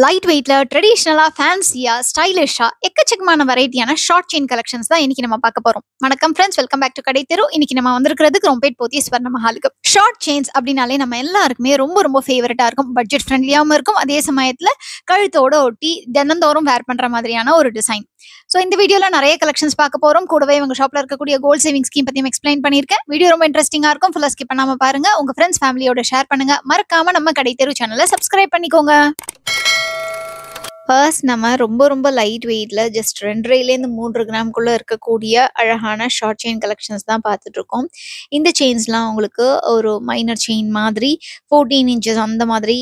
Light வெயிட்ல ட்ரெடிஷ்னலா ஃபேன்சியா ஸ்டைலிஷா எக்கச்சக்கமான வெரைட்டியான short chain collections தான் இன்னைக்கு நம்ம பார்க்க போறோம். வணக்கம் ஃப்ரெண்ட்ஸ், வெல்கம் பேக் டு கடை தெரு. இன்னைக்கு நம்ம வந்திருக்கிறது குரோம்பேட் போத்தி ஸ்வர்ண மஹாலுக்கு. ஷார்ட் செயின்ஸ் அப்படின்னாலே நம்ம எல்லாருக்குமே ரொம்ப ரொம்ப ஃபேவரட்டா இருக்கும். பட்ஜெட் ஃப்ரெண்ட்லியாவும் இருக்கும், அதே சமயத்துல கழுத்தோட ஒட்டி தினந்தோறும் வேர் பண்ற மாதிரியான ஒரு டிசைன். ஸோ இந்த வீடியோல நிறைய கலெக்ஷன்ஸ் பார்க்க போறோம். கூடவே உங்க ஷாப்ல இருக்கக்கூடிய கோல்ட் சேவிங் ஸ்கீம் பத்தியும் எக்ஸ்பிளைன் பண்ணியிருக்கேன். வீடியோ ரொம்ப இன்ட்ரெஸ்டிங்கா இருக்கும். ஃபுல்லா ஸ்கிப் பண்ணாம பாருங்க. உங்க ஃப்ரெண்ட்ஸ் ஃபேமிலியோட ஷேர் பண்ணுங்க. மறக்காம நம்ம கடை தெரு சேனலை சப்ஸ்கிரைப் பண்ணிக்கோங்க. ஃபர்ஸ்ட் நம்ம ரொம்ப ரொம்ப லைட் வெயிட்ல ஜஸ்ட் 2.5லேருந்து 3 கிராம்குள்ள இருக்கக்கூடிய அழகான ஷார்ட் செயின் கலெக்ஷன்ஸ் தான் பார்த்துட்டு இருக்கோம். இந்த செயின்ஸ்லாம் உங்களுக்கு ஒரு மைனர் செயின் மாதிரி 14 இன்ச்சஸ் அந்த மாதிரி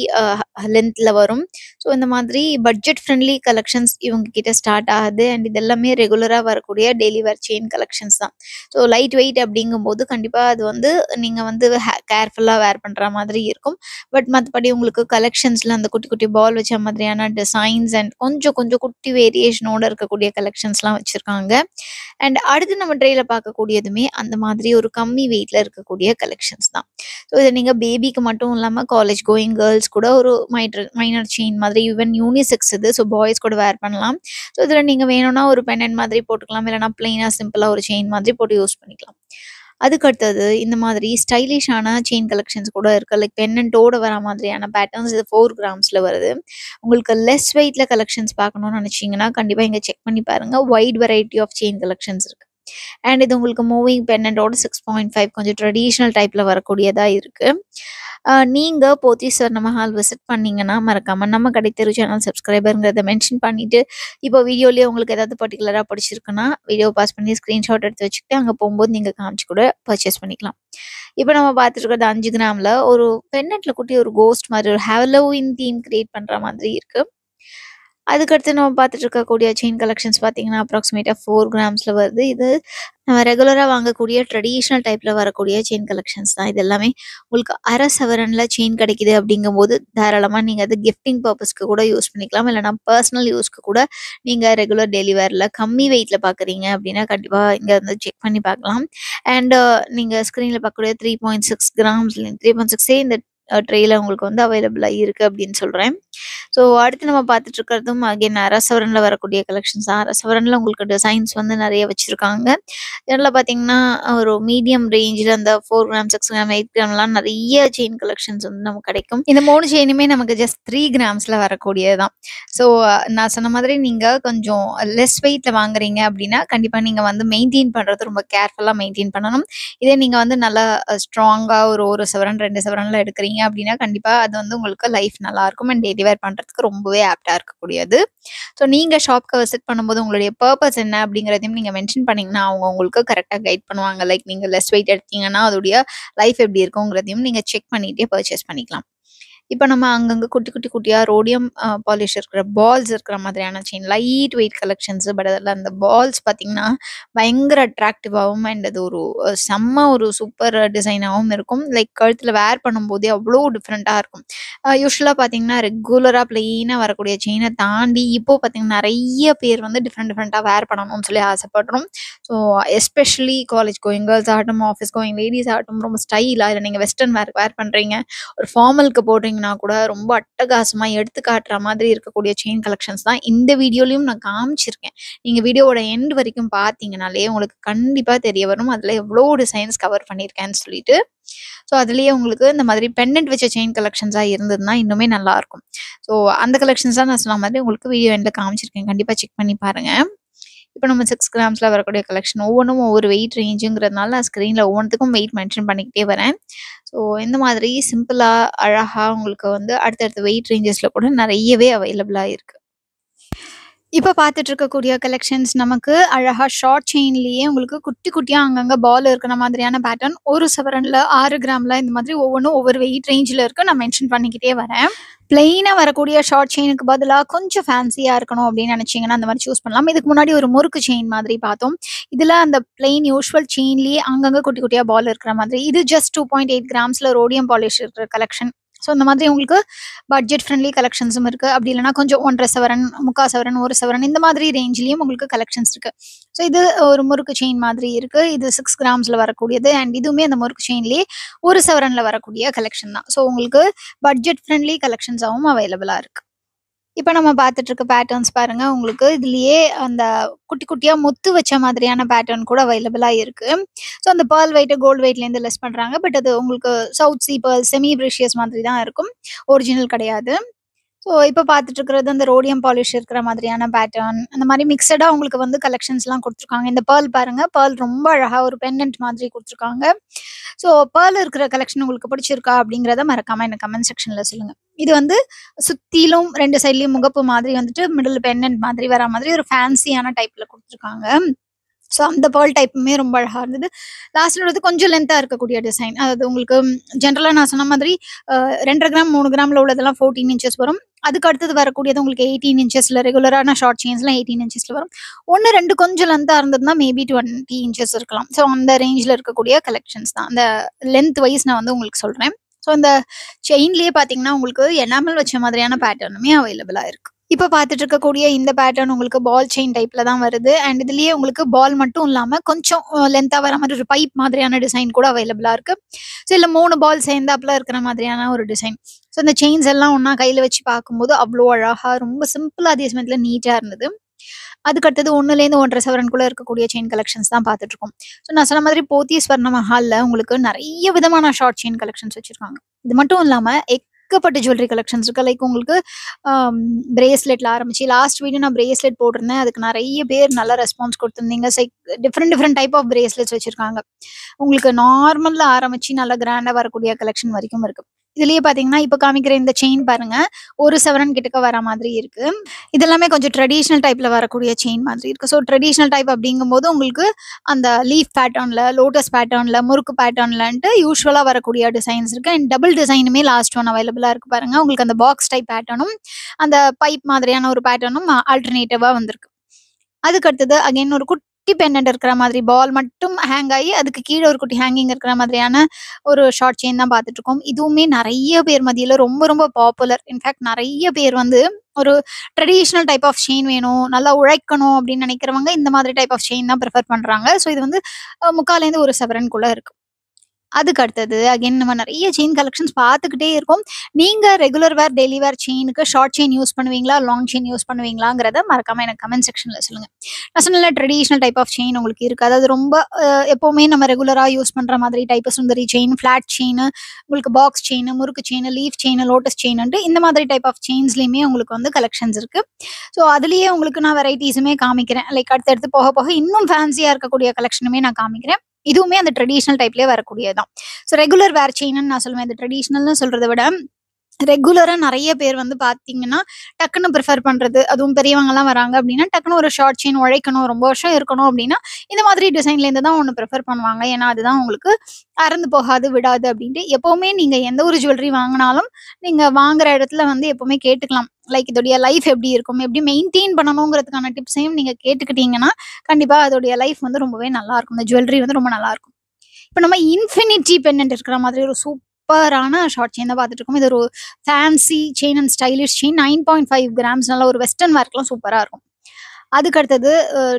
லென்த்ல வரும். ஸோ இந்த மாதிரி பட்ஜெட் ஃப்ரெண்ட்லி கலெக்ஷன்ஸ் இவங்க கிட்ட ஸ்டார்ட் ஆகுது. அண்ட் இது எல்லாமே ரெகுலராக வரக்கூடிய டெய்லி வேர் செயின் கலெக்ஷன்ஸ் தான். ஸோ லைட் வெயிட் அப்படிங்கும்போது கண்டிப்பாக அது வந்து நீங்கள் வந்து கேர்ஃபுல்லாக வேர் பண்ணுற மாதிரி இருக்கும். பட் மற்றபடி உங்களுக்கு கலெக்ஷன்ஸில் அந்த குட்டி குட்டி பால் வச்ச மாதிரியான டிசைன்ஸ் அண்ட் கொஞ்சம் கொஞ்சம் குட்டி வேரியேஷனோட இருக்கக்கூடிய கலெக்ஷன்ஸ்லாம் வச்சுருக்காங்க. அண்ட் அடுத்து நம்ம ட்ரேல பார்க்கக்கூடியதுமே அந்த மாதிரி ஒரு கம்மி வெயிட்ல இருக்கக்கூடிய கலெக்ஷன்ஸ் தான். ஸோ இதை நீங்கள் பேபிக்கு மட்டும் இல்லாமல் காலேஜ் கோயிங் கேர்ள்ஸ் கூட ஒரு மைனர் செயின் மாதிரி ஈவன் யூனிசெக்ஸ் இது. ஸோ பாய்ஸ் கூட வேர் பண்ணலாம். ஸோ இதில் நீங்கள் வேணும்னா ஒரு பெண்டன்ட் மாதிரி போட்டுக்கலாம், இல்லைனா பிளெயினாக சிம்பிளாக ஒரு செயின் மாதிரி போட்டு யூஸ் பண்ணிக்கலாம். அதுக்கடுத்தது இந்த மாதிரி ஸ்டைலிஷான செயின் கலெக்ஷன்ஸ் கூட இருக்குது. லைக் பென்னண்டோட வர மாதிரியான பேட்டர்ன்ஸ். இது 4 கிராம்ஸில் வருது. உங்களுக்கு லெஸ் வெயிட்ல கலெக்ஷன்ஸ் பார்க்கணும்னு நினச்சிங்கன்னா கண்டிப்பாக இங்கே செக் பண்ணி பாருங்கள். Wide variety of chain collections இருக்குது. அண்ட் இது உங்களுக்கு மூவிங் பென்னண்டோட 6.5 கொஞ்சம் ட்ரெடிஷ்னல் டைப்பில் வரக்கூடியதாக இருக்குது. நீங்கள் போத்தி ஸ்வர்ண மஹால் விசிட் பண்ணிங்கன்னா மறக்காமல் நம்ம கடை தெரு சேனல் சப்ஸ்கிரைபருங்கிறத மென்ஷன் பண்ணிவிட்டு, இப்போ வீடியோலேயே உங்களுக்கு ஏதாவது பர்டிகுலராக பிடிச்சிருக்குன்னா வீடியோ பாஸ் பண்ணி ஸ்க்ரீன்ஷாட் எடுத்து வச்சுக்கிட்டு அங்கே போகும்போது நீங்கள் காமிச்சு கூட பர்ச்சேஸ் பண்ணிக்கலாம். இப்போ நம்ம பார்த்துட்டு இருக்கிறது 5 கிராமில் ஒரு பென்னட்ல குட்டி ஒரு கோஸ்ட் மாதிரி ஒரு ஹாலோவின் தீம் கிரியேட் பண்ணுற மாதிரி இருக்குது. அதுக்கடுத்து நம்ம பார்த்துட்டு இருக்கக்கூடிய செயின் கலெக்ஷன்ஸ் பார்த்தீங்கன்னா அப்ராக்சிமேட்டாக 4 கிராம்ஸில் வருது. இது நம்ம ரெகுலராக வாங்கக்கூடிய ட்ரெடிஷ்னல் டைப்பில் வரக்கூடிய செயின் கலெக்ஷன்ஸ் தான். இது எல்லாமே உங்களுக்கு அரை சவரனில் செயின் கிடைக்குது அப்படிங்கும்போது தாராளமாக நீங்கள் அது கிஃப்டிங் பர்பஸ்க்கு கூட யூஸ் பண்ணிக்கலாம், இல்லைனா பர்சனல் யூஸ்க்கு கூட நீங்கள் ரெகுலர் டெய்லி வேரில் கம்மி வெயிட்டில் பார்க்குறீங்க அப்படின்னா கண்டிப்பாக இங்கே வந்து செக் பண்ணி பார்க்கலாம். அண்டு நீங்கள் ஸ்க்ரீனில் பார்க்கக்கூடிய 3.6 கிராம்ஸ் 3.6 இந்த ட்ரேயில் உங்களுக்கு வந்து அவைலபிளாக இருக்குது அப்படின்னு சொல்கிறேன். ஸோ அடுத்து நம்ம பார்த்துட்டு இருக்கிறதும் அகைன் அரசவரனில் வரக்கூடிய கலெக்ஷன்ஸ் தான். அரசவரனில் உங்களுக்கு டிசைன்ஸ் வந்து நிறைய வச்சுருக்காங்க. இதில் பார்த்தீங்கன்னா ஒரு மீடியம் ரேஞ்சில் அந்த 4 கிராம் 6 கிராம் 8 கிராம்லாம் நிறைய செயின் கலெக்ஷன்ஸ் வந்து நமக்கு கிடைக்கும். இந்த 3 செயினுமே நமக்கு ஜஸ்ட் 3 கிராம்ஸில் வரக்கூடியது தான். ஸோ நான் சொன்ன மாதிரி நீங்கள் கொஞ்சம் லெஸ் வெயிட்டில் வாங்குறீங்க அப்படின்னா கண்டிப்பாக நீங்கள் வந்து மெயின்டைன் பண்ணுறது ரொம்ப கேர்ஃபுல்லாக மெயின்டைன் பண்ணணும். இதே நீங்கள் வந்து நல்லா ஸ்ட்ராங்காக ஒரு சவரன் 2 சவரனில் எடுக்கிறீங்க அப்படின்னா கண்டிப்பாக அது வந்து உங்களுக்கு லைஃப் நல்லாயிருக்கும் அண்ட் டெய்லி வேர் பண்ணுறதுக்கு ரொம்பவே ஆப்டாக இருக்கக்கூடியது. ஸோ நீங்கள் ஷாப்க்கு விசிட் பண்ணும்போது உங்களுடைய பர்பஸ் என்ன அப்படிங்கிறதையும் நீங்கள் மென்ஷன் பண்ணிங்கன்னா அவங்க உங்களுக்கு கரெக்டாக கைட் பண்ணுவாங்க. லைக் நீங்கள் லெஸ் வெயிட் எடுத்தீங்கன்னா அதோடைய லைஃப் எப்படி இருக்குங்கிறதையும் நீங்கள் செக் பண்ணிகிட்டே பர்ச்சேஸ் பண்ணிக்கலாம். இப்போ நம்ம அங்கங்கே குட்டி குட்டி குட்டியாக ரோடியம் பாலிஷ் இருக்கிற பால்ஸ் இருக்கிற மாதிரியான chain light weight collections. But அதில் அந்த பால்ஸ் பார்த்திங்கன்னா பயங்கர அட்ராக்டிவாகவும் அண்ட் அது ஒரு செம்ம ஒரு சூப்பர் டிசைனாகவும் இருக்கும். லைக் கழுத்தில் வேர் பண்ணும்போதே அவ்வளோ டிஃப்ரெண்ட்டாக இருக்கும். யூஸ்வலாக பார்த்திங்கன்னா ரெகுலராக ப்ளெயினாக வரக்கூடிய செயினை தாண்டி இப்போது பார்த்திங்கன்னா நிறைய பேர் வந்து டிஃப்ரெண்ட்டாக வேர் பண்ணணும்னு சொல்லி ஆசைப்படுறோம். So especially college going girls ஆகட்டும், ஆஃபீஸ் கோயிங் லேடிஸ் ஆகட்டும், ரொம்ப ஸ்டைலாக இல்லை நீங்கள் வெஸ்டர்ன் வேர் பண்ணுறீங்க, ஒரு ஃபார்மலுக்கு போடுறீங்கன்னா கூட ரொம்ப அட்டகாசமாக எடுத்து காட்டுற மாதிரி இருக்கக்கூடிய செயின் கலெக்ஷன்ஸ் தான் இந்த வீடியோலையும் நான் காமிச்சிருக்கேன். நீங்கள் வீடியோவோட எண்ட் வரைக்கும் பார்த்தீங்கனாலே உங்களுக்கு கண்டிப்பாக தெரிய வரும் அதில் எவ்வளோ டிசைன்ஸ் கவர் பண்ணியிருக்கேன்னு சொல்லிட்டு. ஸோ அதுலேயே உங்களுக்கு இந்த மாதிரி பெண்டன்ட் வச்ச செயின் கலெக்ஷன்ஸாக இருந்ததுன்னா இன்னுமே நல்லாயிருக்கும். ஸோ அந்த கலெக்ஷன்ஸ் தான் நான் சொன்ன மாதிரி உங்களுக்கு வீடியோ எண்டில் காமிச்சிருக்கேன். கண்டிப்பாக செக் பண்ணி பாருங்கள். இப்போ நம்ம 6 கிராம்ஸில் வரக்கூடிய கலெக்ஷன் ஒவ்வொன்றும் ஒவ்வொரு வெயிட் ரேஞ்சுங்கிறதுனால நான் ஸ்க்ரீனில் ஒவ்வொன்றுத்துக்கும் வெயிட் மென்ஷன் பண்ணிக்கிட்டே வரேன். ஸோ இந்த மாதிரி சிம்பிளாக அழகாக உங்களுக்கு வந்து அடுத்தடுத்த வெயிட் ரேஞ்சஸில் கூட நிறையவே அவைலபிளாக இருக்குது. இப்போ பார்த்துட்டு இருக்கக்கூடிய கலெக்ஷன்ஸ் நமக்கு அழகாக ஷார்ட் செயின்லேயே உங்களுக்கு குட்டி குட்டியாக அங்கங்கே பால் இருக்கிற மாதிரியான பேட்டர்ன். ஒரு சவரனில் 6 கிராமில் இந்த மாதிரி ஒவ்வொன்றும் ஒவ்வொரு வெயிட் ரேஞ்சில் இருக்குது. நான் மென்ஷன் பண்ணிக்கிட்டே வரேன். பிளெயினாக வரக்கூடிய ஷார்ட் செயினுக்கு பதிலாக கொஞ்சம் ஃபேன்சியாக இருக்கணும் அப்படின்னு நினச்சிங்கன்னா அந்த மாதிரி சூஸ் பண்ணலாம். இதுக்கு முன்னாடி ஒரு முறுக்கு செயின் மாதிரி பார்த்தோம். இதில் அந்த பிளெயின் யூஷுவல் செயின்லேயே அங்கங்கே குட்டி குட்டியாக பால் இருக்கிற மாதிரி. இது ஜஸ்ட் 2.8 கிராம்ஸில் ரோடியம் பாலிஷ் இருக்கிற கலெக்ஷன். ஸோ இந்த மாதிரி உங்களுக்கு பட்ஜெட் ஃப்ரெண்ட்லி கலெக்ஷன்ஸும் இருக்குது. அப்படி இல்லைனா கொஞ்சம் 1.5 சவரன் 3/4 சவரன் 1 சவரன் இந்த மாதிரி ரேஞ்சிலையும் உங்களுக்கு கலெக்ஷன்ஸ் இருக்குது. ஸோ இது ஒரு முறுக்கு செயின் மாதிரி இருக்குது. இது 6 கிராம்ஸில் வரக்கூடியது. அண்ட் இதுவுமே அந்த முறுக்கு செயின்லேயே 1 சவரனில் வரக்கூடிய கலெக்ஷன் தான். ஸோ உங்களுக்கு பட்ஜெட் ஃப்ரெண்ட்லி கலெக்ஷன்ஸாகவும் அவைலபிளாக இருக்குது. இப்ப நம்ம பார்த்துட்டு இருக்க பேட்டர்ன்ஸ் பாருங்க. உங்களுக்கு இதுலயே அந்த குட்டி குட்டியா முத்து வச்ச மாதிரியான பேட்டர்ன் கூட அவைலபிளா இருக்கு. ஸோ அந்த பெர்ல் வெயிட்ட கோல்ட் வெயிட்லேருந்து லெஸ் பண்றாங்க. பட் அது உங்களுக்கு south C Perl semi precious மாதிரி தான் இருக்கும். ஒரிஜினல் கிடையாது. ஸோ இப்ப பார்த்துட்டு இருக்கிறது அந்த ரோடியம் பாலிஷ் இருக்கிற மாதிரியான பேட்டர்ன். அந்த மாரி மிக்ஸடா உங்களுக்கு வந்து கலெக்ஷன்ஸ்லாம் குடுத்துருக்காங்க. இந்த பெர்ல் பாருங்க. பெர்ல் ரொம்ப அழகா ஒரு பெண்டன்ட் மாதிரி குடுத்துருக்காங்க. ஸோ பெர்ல் இருக்கிற கலெக்ஷன் உங்களுக்கு பிடிச்சிருக்கா? அப்படிங்கிறத மறக்காம எனக்கு கமெண்ட் செக்ஷன்ல சொல்லுங்க. இது வந்து சுத்திலும் 2 சைட்லயும் முகப்பு மாதிரி வந்துட்டு மிடில் பெண்டன்ட் மாதிரி வரா மாதிரி ஒரு ஃபேன்சியான டைப்ல குடுத்துருக்காங்க. ஸோ அந்த பெர்ல் டைப்புமே ரொம்ப அழகா இருந்தது. லாஸ்ட்ல உள்ளது கொஞ்சம் லென்த்தா இருக்கக்கூடிய டிசைன். அதாவது உங்களுக்கு ஜென்ரலா நான் சொன்ன மாதிரி 2 1/2 கிராம், 3 கிராம்ல உள்ளதெல்லாம் 14 இன்ச்சஸ் வரும். அதுக்கு அடுத்தது வரக்கூடியது உங்களுக்கு 18 இன்ச்சஸ்ல ரெகுலரான ஷார்ட் செயின்ஸ்லாம் 18 இன்ச்சஸ்ல வரும். 1, 2 கொஞ்சம் லென்த்தா இருந்ததுன்னா மேபி 20 இன்ச்சஸ் இருக்கலாம். ஸோ அந்த ரேஞ்ச்ல இருக்கக்கூடிய கலெக்ஷன்ஸ் தான். அந்த லென்த் வைஸ் நான் வந்து உங்களுக்கு சொல்றேன். ஸோ இந்த செயின்லயே பார்த்தீங்கன்னா, உங்களுக்கு எனாமல் வச்ச மாதிரியான பேட்டர்னுமே அவைலபிளா இருக்கு. இப்ப பார்த்துட்டு இருக்கக்கூடிய இந்த பேட்டர்ன் உங்களுக்கு பால் செயின் டைப்ல தான் வருது. அண்ட் இதுலயே உங்களுக்கு பால் மட்டும் இல்லாம கொஞ்சம் லென்த்தா வர மாதிரி ஒரு பைப் மாதிரியான டிசைன் கூட அவைலபிளா இருக்கு. ஸோ இதுல 3 பால் சேர்ந்தாப்புல இருக்கிற மாதிரியான ஒரு டிசைன். ஸோ இந்த செயின்ஸ் எல்லாம் ஒண்ணா கையில வச்சு பார்க்கும்போது அவ்ளோ அழகா ரொம்ப சிம்பிளா அதே சமயத்துல நீட்டா இருந்தது. அதுக்கு அடுத்தது 1லேருந்து 1 1/2 சவரனுக்குள்ள இருக்கக்கூடிய செயின் கலெக்ஷன்ஸ் தான் பார்த்துட்டு இருக்கோம். ஸோ நான் சொன்ன மாதிரி போத்தீஸ் ஸ்வர்ண மஹால்ல உங்களுக்கு நெறைய விதமான ஷார்ட் செயின் கலெக்ஷன்ஸ் வச்சிருக்காங்க. இது மட்டும் இல்லாம ஏகப்பட்ட ஜுவல்லரி கலெக்ஷன்ஸ் இருக்கு. லைக் உங்களுக்கு பிரேஸ்லெட்ல ஆரம்பிச்சு லாஸ்ட் வீடியோ நான் பிரேஸ்லெட் போட்டிருந்தேன். அதுக்கு நெறைய பேர் நல்ல ரெஸ்பான்ஸ் குடுத்திருந்தீங்க. டிஃபரெண்ட் டைப் ஆஃப் பிரேஸ்லெட்ஸ் வச்சிருக்காங்க. உங்களுக்கு நார்மல்ல ஆரம்பிச்சு நல்ல கிராண்டா வரக்கூடிய கலெக்ஷன் வரைக்கும் இருக்கு. இதுலயே பார்த்தீங்கன்னா, இப்ப காமிக்கிற இந்த செயின் பாருங்க. 1 சவரன் கிட்டக்க வர மாதிரி இருக்கு. இதெல்லாமே கொஞ்சம் ட்ரெடிஷனல் டைப்ல வரக்கூடிய செயின் மாதிரி இருக்கு. ஸோ ட்ரெடிஷனல் டைப் அப்படிங்கும்போது உங்களுக்கு அந்த லீஃப் பேட்டர்ன்ல, லோட்டஸ் பேட்டர்ன்ல, முறுக்கு பேட்டர்ன்லன்ட்டு யூசுவலா வரக்கூடிய டிசைன்ஸ் இருக்கு. அண்ட் டபுள் டிசைனுமே லாஸ்ட் ஒன் அவைலபிளா இருக்கு பாருங்க. உங்களுக்கு அந்த பாக்ஸ் டைப் பேட்டர்னும், அந்த பைப் மாதிரியான ஒரு பேட்டர்னும் ஆல்டர்னேட்டிவா வந்திருக்கு. அதுக்கு அடுத்தது அகைன் ஒரு குட்டி பெண்டன்ட் இருக்கிற மாதிரி பால் மட்டும் ஹேங் ஆகி அதுக்கு கீழ ஒரு குட்டி ஹேங்கிங் இருக்கிற மாதிரியான ஒரு ஷார்ட் செயின் தான் பார்த்துட்டு இருக்கோம். இதுவுமே நெறைய பேர் மத்தியில ரொம்ப ரொம்ப பாப்புலர். இன்ஃபாக்ட் நெறைய பேர் வந்து ஒரு ட்ரெடிஷனல் டைப் ஆஃப் செயின் வேணும், நல்லா உழைக்கணும் அப்படின்னு நினைக்கிறவங்க இந்த மாதிரி டைப் ஆஃப் செயின் தான் பிரிஃபர் பண்றாங்க. ஸோ இது வந்து 3/4லேருந்து 1 சவரனுக்குள்ள இருக்கு. அதுக்கு அடுத்தது அகைன் நம்ம நெறைய செயின் கலெக்ஷன்ஸ் பார்த்துக்கிட்டே இருக்கோம். நீங்க ரெகுலர் வேர், டெய்லி வேர் செயினுக்கு ஷார்ட் செயின் யூஸ் பண்ணுவீங்களா? லாங் செயின் யூஸ் பண்ணுவீங்களாங்கிறத மறக்காம எனக்கு கமெண்ட் செக்ஷன்ல சொல்லுங்க. நான் சொன்னேன்ல ட்ரெடிஷனல் டைப் ஆஃப் செயின் உங்களுக்கு இருக்கு. அதாவது ரொம்ப எப்பவுமே நம்ம ரெகுலரா யூஸ் பண்ற மாதிரி டைப் சுந்தரி செயின், ஃபிளாட் செயின், உங்களுக்கு பாக்ஸ் செயின், முறுக்கு செயின், லீஃப் செயின், லோட்டஸ் செயின்ட்டு இந்த மாதிரி டைப் ஆஃப் செயின்ஸ்லயுமே உங்களுக்கு வந்து கலெக்ஷன்ஸ் இருக்கு. ஸோ அதுலயே உங்களுக்கு நான் வெரைட்டிஸுமே காமிக்கிறேன். லைக் அடுத்தடுத்து போக போக இன்னும் ஃபேன்சியா இருக்கக்கூடிய கலெக்ஷனுமே நான் காமிக்கிறேன். இதுவுமே அந்த ட்ரெடிஷனல் டைப்லயே வரக்கூடியதுதான். ஸோ ரெகுலர் வேர் செயின்னு நான் சொல்லுவேன். இது ட்ரெடிஷனல்னு சொல்றத விட ரெகுலரா நெறைய பேர் வந்து பார்த்தீங்கன்னா, டக்குன்னு ப்ரிஃபர் பண்றது. அதுவும் பெரியவங்கலாம் வராங்க அப்டின்னா, டக்குன்னு ஒரு ஷார்ட் செயின் உழைக்கணும், ரொம்ப வருஷம் இருக்கணும் அப்டின்னா, இந்த மாதிரி டிசைன்லேருந்து தான் ஒண்ணு ப்ரிஃபர் பண்ணுவாங்க. ஏன்னா, அதுதான் உங்களுக்கு அறுந்து போகாது, விடாது அப்டின்ட்டு. எப்பவுமே நீங்க எந்த ஒரு ஜுவல்லரி வாங்குனாலும், நீங்க வாங்குற இடத்துல வந்து எப்பவுமே கேட்டுக்கலாம். லைக் இதோடைய லைஃப் எப்டி இருக்கும்? எப்டி மெயின்டெயின் பண்ணணுங்கிறதுக்கான டிப்ஸையும் நீங்க கேட்டுக்கிட்டீங்கன்னா, கண்டிப்பா அதோடைய லைஃப் வந்து ரொம்பவே நல்லாருக்கும். இந்த ஜுவல்லரி வந்து ரொம்ப நல்லாருக்கும். இப்ப நம்ம இன்ஃபினிட்டி பெண்டன்ட் இருக்கிற மாதிரி ஒரு சூப்பரான ஷார்ட் செயின் தான் பார்த்துட்டு இருக்கோம். இது ஒரு fancy chain and stylish chain 9.5 grams நல்ல ஒரு வெஸ்டர்ன் வேர்க்குலாம் சூப்பரா இருக்கும். அதுக்கு அடுத்தது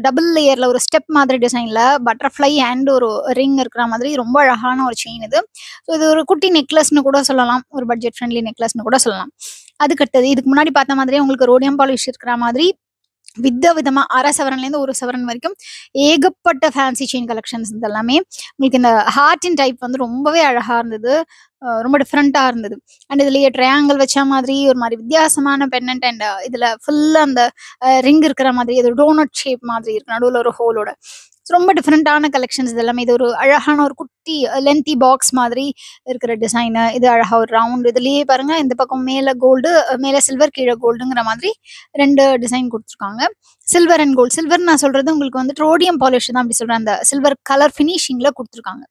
டபுள் லேயர்ல ஒரு ஸ்டெப் மாதிரி டிசைன்ல பட்டர்ஃப்ளை அண்ட் ஒரு ரிங் இருக்கிற மாதிரி ரொம்ப அழகான ஒரு செயின் இது. ஸோ இது ஒரு குட்டி நெக்லஸ்னு கூட சொல்லலாம். ஒரு பட்ஜெட் ஃப்ரெண்ட்லி நெக்லஸ்னு கூட சொல்லலாம். அதுக்கு அடுத்தது இதுக்கு முன்னாடி பார்த்த மாதிரியே உங்களுக்கு ரோடியம் பாலிஷ் இருக்கிற மாதிரி விதமா 1/2 சவரன்லேருந்து 1 சவரன் வரைக்கும் ஏகப்பட்ட ஃபேன்சி செயின் கலெக்ஷன்ஸ் இது எல்லாமே. உங்களுக்கு இந்த ஹார்ட்டின் டைப் வந்து ரொம்பவே அழகா இருந்தது. ரொம்ப டிஃப்ரெண்ட்டா இருந்தது. அண்ட் இதுலயே ட்ரையாங்கிள் வச்ச மாதிரி ஒரு மாரி வித்தியாசமான பெண்டன்ட் அண்ட் இதுல ஃபுல்லா அந்த ரிங் இருக்கிற மாதிரி அது டோனட் ஷேப் மாதிரி இருக்கு. நடுவுல ஒரு ஹோலோட. ரொம்ப டிஃப்ரெண்ட்டான கலெக்ஷன்ஸ் இது எல்லாமே. இது ஒரு அழகான ஒரு குட்டி லென்த்தி பாக்ஸ் மாதிரி இருக்கிற டிசைனு. இது அழகா ஒரு ரவுண்ட். இதுலயே பாருங்க இந்த பக்கம் மேல கோல்டு, மேல சில்வர், கீழ கோல்டுங்கிற மாதிரி 2 டிசைன் குடுத்துருக்காங்க. Silver and gold. சில்வர் நான் சொல்றது உங்களுக்கு வந்து ரோடியம் பாலிஷ் தான் அப்படி சொல்றேன். அந்த சில்வர் கலர் ஃபினிஷிங்ல குடுத்துருக்காங்க.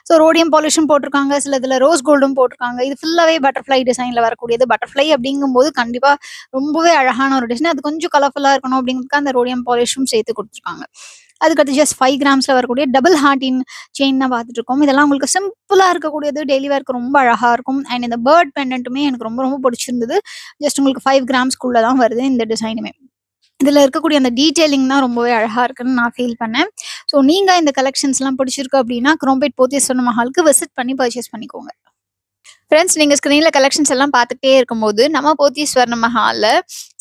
ஸோ ரோடியம் பாலிஷும் போட்டிருக்காங்க. சில இதில் ரோஸ் கோல்டும் போட்டிருக்காங்க. இது ஃபுல்லாவே பட்டர்ஃப்ளை டிசைன்ல வரக்கூடியது. பட்டர்ஃப்ளை அப்படிங்கும்போது கண்டிப்பா ரொம்பவே அழகான ஒரு டிசைன். அது கொஞ்சம் கலர்ஃபுல்லா இருக்கணும் அப்படிங்கிறதுக்கு அந்த ரோடியம் பாலிஷும் சேர்த்து கொடுத்துருக்காங்க. அதுக்கடுத்து ஜஸ்ட் 5 கிராம்ஸ்ல வரக்கூடிய டபுள் ஹார்ட்டின் செயின் தான் பார்த்துட்டு இருக்கோம். இதெல்லாம் உங்களுக்கு சிம்பிளா இருக்கக்கூடியது. டெய்லி வேர்க்கு ரொம்ப அழகா இருக்கும். அண்ட் இந்த பேர்ட் பெண்டன்ட்டுமே எனக்கு ரொம்ப ரொம்ப பிடிச்சிருந்தது. ஜஸ்ட் உங்களுக்கு 5 கிராம்ஸ்க்குள்ள தான் வருது இந்த டிசைனுமே. இதுல இருக்கக்கூடிய அந்த டீட்டெயிலிங் தான் ரொம்பவே அழகா இருக்குன்னு நான் ஃபீல் பண்ணேன். ஸோ நீங்க இந்த கலெக்ஷன்ஸ்லாம் பிடிச்சிருக்கு அப்படின்னா, குரோம்பேட் போத்தீஸ் ஸ்வர்ண மஹாலுக்கு விசிட் பண்ணி பர்ச்சேஸ் பண்ணிக்கோங்க. ஃப்ரெண்ட்ஸ், நீங்க ஸ்க்ரீன்ல கலெக்ஷன்ஸ் எல்லாம் பார்த்துக்கிட்டே இருக்கும்போது, நம்ம போத்தி ஸ்வர்ண மஹால்ல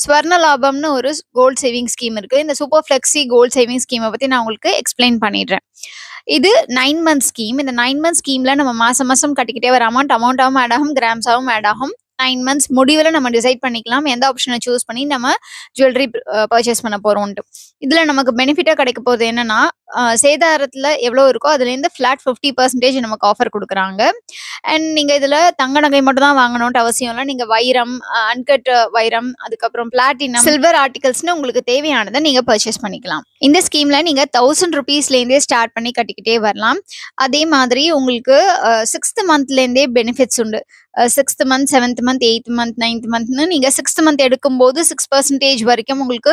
ஸ்வர்ண லாபம்னு ஒரு கோல்ட் சேவிங் ஸ்கீம் இருக்கு. இந்த சூப்பர் ஃப்ளெக்ஸி கோல்ட் சேவிங் ஸ்கீம பத்தி நான் உங்களுக்கு எக்ஸ்பிளைன் பண்ணிடுறேன். இது 9 மந்த் ஸ்கீம். இந்த 9 மந்த் ஸ்கீம்ல நம்ம மாசம் மாசம் கட்டிக்கிட்டே வர அமௌண்டாவும் ஆட் ஆகும், கிராம்ஸாவும் ஆட் ஆகும். 9 மந்த்ஸ் முடிவுல நம்ம டிசைட் பண்ணிக்கலாம் எந்த ஆப்ஷனை சூஸ் பண்ணி நம்ம ஜுவல்லரி பர்ச்சேஸ் பண்ண போறோம்ட்டு. இதுல நமக்கு பெனிஃபிட்டா கிடைக்க போகுது என்னன்னா, சேதாரத்துல எவ்வளோ இருக்கோ அதுலேருந்து ஃபிளாட் 50% நமக்கு ஆஃபர் கொடுக்குறாங்க. அண்ட் நீங்க இதுல தங்க நகை மட்டும் தான் வாங்கணும்ட்டு அவசியம் இல்லை. நீங்க வைரம், அன்கட் வைரம், அதுக்கப்புறம் பிளாட்டினம், சில்வர் ஆர்டிகல்ஸ்னு உங்களுக்கு தேவையானதை நீங்க பர்ச்சேஸ் பண்ணிக்கலாம். இந்த ஸ்கீம்ல நீங்க 1000 ருபீஸ்லேருந்தே ஸ்டார்ட் பண்ணி கட்டிக்கிட்டே வரலாம். அதே மாதிரி உங்களுக்கு 6th மந்த்லேருந்தே பெனிஃபிட்ஸ் உண்டு. 6th month, 7th month, 8th month, 9th மந்த்னு நீங்க 6th மந்த் எடுக்கும்போது 6% வரைக்கும் உங்களுக்கு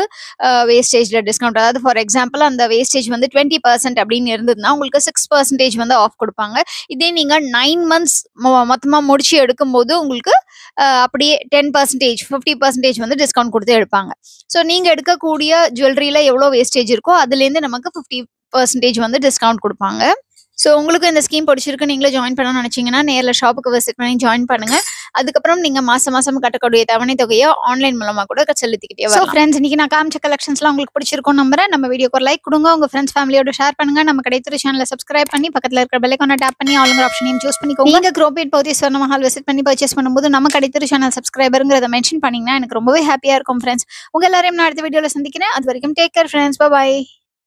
வேஸ்டேஜ்ல டிஸ்கவுண்ட். அதாவது ஃபார் எக்ஸாம்பிள் அந்த வேஸ்டேஜ் வந்து 20% அப்படின்னு இருந்ததுன்னா உங்களுக்கு 6% வந்து ஆஃப் கொடுப்பாங்க. இதே நீங்க 9 மந்த்ஸ் மொத்தமா முடிச்சு எடுக்கும்போது உங்களுக்கு அப்படியே 10%, 50% வந்து டிஸ்கவுண்ட் கொடுத்து எடுப்பாங்க. ஸோ நீங்க எடுக்கக்கூடிய ஜுவல்லரியில எவ்வளோ வேஸ்டேஜ் இருக்கோ அதுலேருந்து நமக்கு 50% வந்து டிஸ்கவுண்ட் கொடுப்பாங்க. ஸோ உங்களுக்கு இந்த ஸ்கீம் பிடிச்சிருக்கு, நீங்களே ஜாயின் பண்ணணும்னு நினைச்சீங்கன்னா நேரில் ஷாப்புக்கு விசிட் பண்ணி ஜாயின் பண்ணுங்க. அதுக்கப்புறம் நீங்க மாசம் மாசம் கட்டக்கூடிய தவணை தொகையை ஆன்லைன் மூலமா கூட செலுத்திக்கிட்டே வரலாம். ஃப்ரெண்ட்ஸ், இன்னைக்கு நான் காமிச்ச கலெக்ஷன்ஸ்லாம் உங்களுக்கு பிடிச்சிருக்கும் நம்புறேன். நம்ம வீடியோக்கு ஒரு லைக் கொடுங்க, உங்க ஃப்ரெண்ட்ஸ் ஃபேமிலியோட ஷேர் பண்ணுங்க. நம்ம கடைத்திரு சேனலை சப்ஸ்கிரைப் பண்ணி பக்கத்துல இருக்கிற பெல் ஐகானை டேப் பண்ணி ஆளுங்கிற ஆப்ஷனையும் சூஸ் பண்ணிக்கோங்க. நீங்க குரோபேட் போத்தி ஸ்வர்ண மஹால் விசிட் பண்ணி பர்ச்சேஸ் பண்ணும்போது நம்ம கடைத்திரு சேனல் சப்ஸ்கிரைபருங்கிறத மென்ஷன் பண்ணீங்கன்னா எனக்கு ரொம்பவே ஹாப்பியா இருக்கும் ஃப்ரெண்ட்ஸ். உங்க எல்லாரையும் நான் அடுத்த வீடியோல சந்திக்கிறேன். அது வரைக்கும் டேக் கேர் ஃப்ரெண்ட்ஸ். பை.